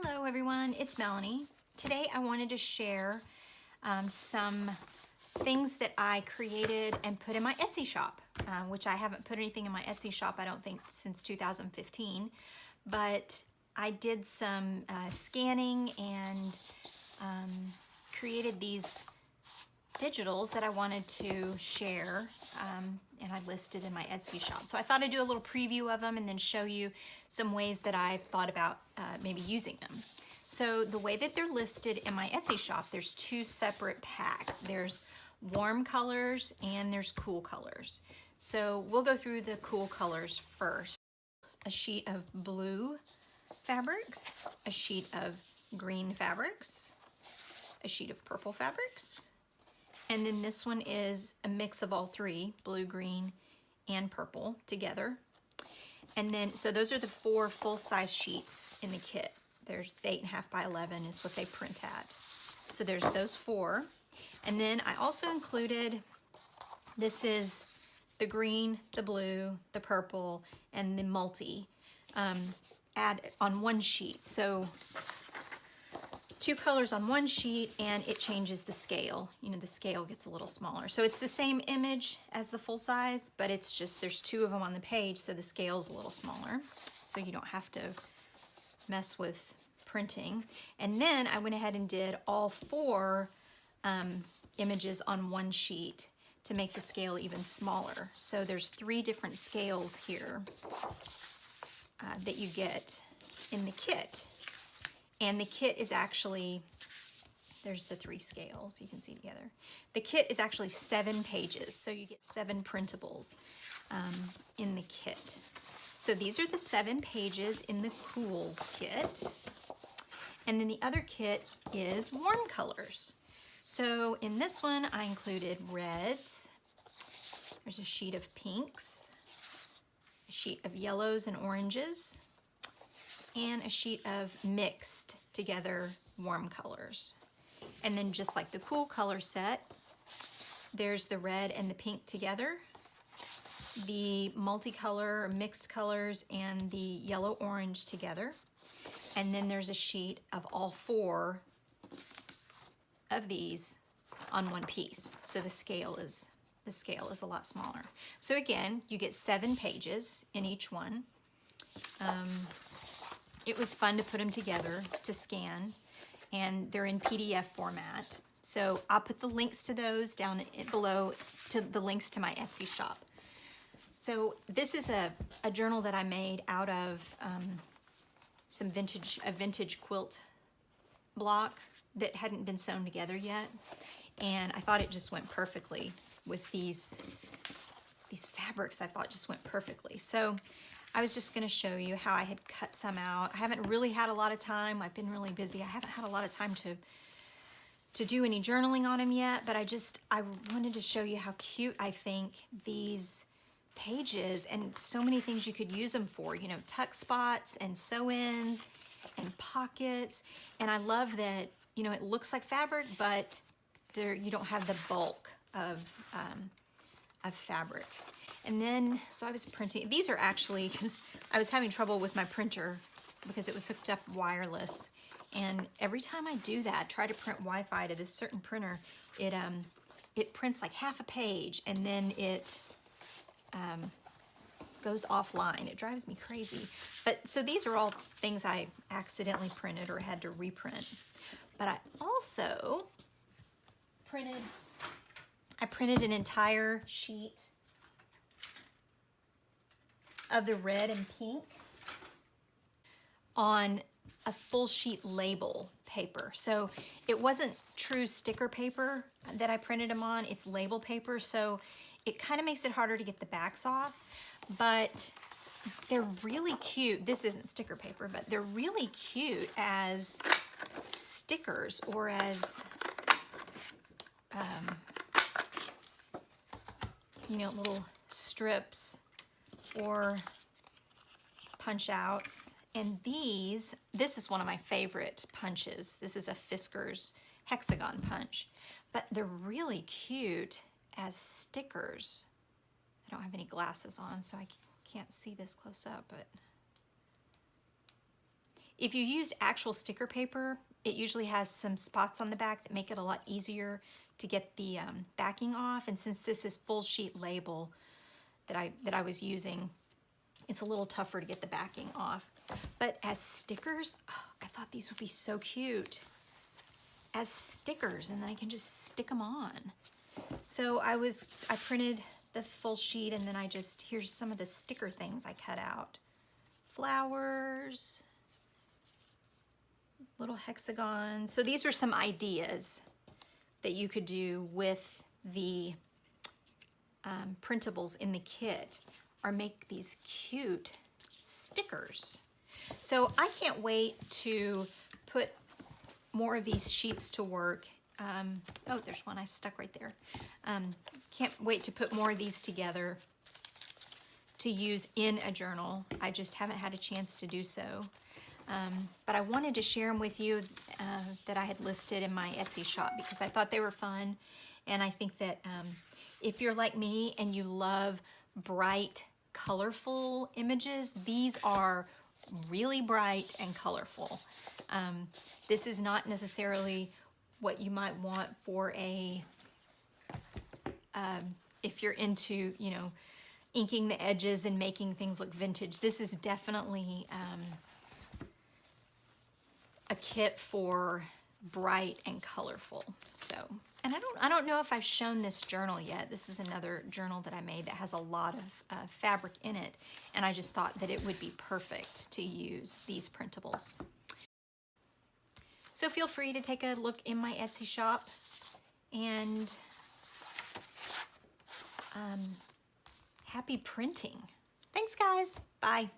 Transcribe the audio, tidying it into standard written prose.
Hello everyone, it's Melanie. Today I wanted to share some things that I created and put in my Etsy shop, which I haven't put anything in my Etsy shop I don't think since 2015, but I did some scanning and created these digitals that I wanted to share, and I listed in my Etsy shop. So I thought I'd do a little preview of them and then show you some ways that I've thought about maybe using them. So the way that they're listed in my Etsy shop, there's two separate packs. There's warm colors and there's cool colors. So we'll go through the cool colors first. A sheet of blue fabrics, a sheet of green fabrics, a sheet of purple fabrics, and then this one is a mix of all three, blue, green, and purple together. And then, so those are the four full-size sheets in the kit. There's 8.5 by 11 is what they print at. So there's those four. And then I also included, this is the green, the blue, the purple, and the multi add on one sheet. So two colors on one sheet, and it changes the scale. You know, the scale gets a little smaller. So it's the same image as the full size, but it's just there's two of them on the page, so the scale's a little smaller. So you don't have to mess with printing. And then I went ahead and did all four images on one sheet to make the scale even smaller. So there's three different scales here that you get in the kit. And the kit is actually, there's the three scales you can see together. The kit is actually 7 pages, so you get 7 printables in the kit. So these are the 7 pages in the Cools kit. And then the other kit is warm colors. So in this one, I included reds. There's a sheet of pinks, a sheet of yellows and oranges, and a sheet of mixed together warm colors. And then just like the cool color set, there's the red and the pink together, the multicolor mixed colors and the yellow orange together. And then there's a sheet of all four of these on one piece. So the scale is a lot smaller. So again, you get 7 pages in each one. It was fun to put them together to scan, and they're in PDF format. So I'll put the links to those down below, to the links to my Etsy shop. So this is a journal that I made out of a vintage quilt block that hadn't been sewn together yet, and I thought it just went perfectly with these fabrics. I thought just went perfectly. So I was just going to show you how I had cut some out. I haven't really had a lot of time. I've been really busy. I haven't had a lot of time to do any journaling on them yet, but I wanted to show you how cute I think these pages, and so many things you could use them for, you know, tuck spots and sew-ins and pockets. And I love that, you know, it looks like fabric, but you don't have the bulk of fabric. And then, so I was printing, these are actually, I was having trouble with my printer because it was hooked up wireless. And every time I do that, try to print Wi-Fi to this certain printer, it prints like half a page and then it goes offline. It drives me crazy. But so these are all things I accidentally printed or had to reprint. But I also printed an entire sheet of the red and pink on a full sheet label paper. So it wasn't true sticker paper that I printed them on, it's label paper, so it kind of makes it harder to get the backs off, but they're really cute. This isn't sticker paper, but they're really cute as stickers or as you know, little strips or punch outs. And this is one of my favorite punches. This is a Fisker's hexagon punch, but they're really cute as stickers. I don't have any glasses on, so I can't see this close up, but If you use actual sticker paper, it usually has some spots on the back that make it a lot easier to get the backing off. And since this is full sheet label that I was using, it's a little tougher to get the backing off. But as stickers, oh, I thought these would be so cute as stickers, and then I can just stick them on. So I printed the full sheet, and then here's some of the sticker things I cut out. Flowers, little hexagons. So these are some ideas that you could do with the printables in the kit, or make these cute stickers. So I can't wait to put more of these sheets to work. Oh, there's one I stuck right there. Can't wait to put more of these together to use in a journal. I just haven't had a chance to do so. But I wanted to share them with you that I had listed in my Etsy shop because I thought they were fun. And I think that if you're like me and you love bright, colorful images, these are really bright and colorful. This is not necessarily what you might want for a, if you're into, you know, inking the edges and making things look vintage. This is definitely a kit for bright and colorful. So, and I don't know if I've shown this journal yet. This is another journal that I made that has a lot of fabric in it, and I just thought that it would be perfect to use these printables. So feel free to take a look in my Etsy shop, and happy printing. Thanks, guys. Bye.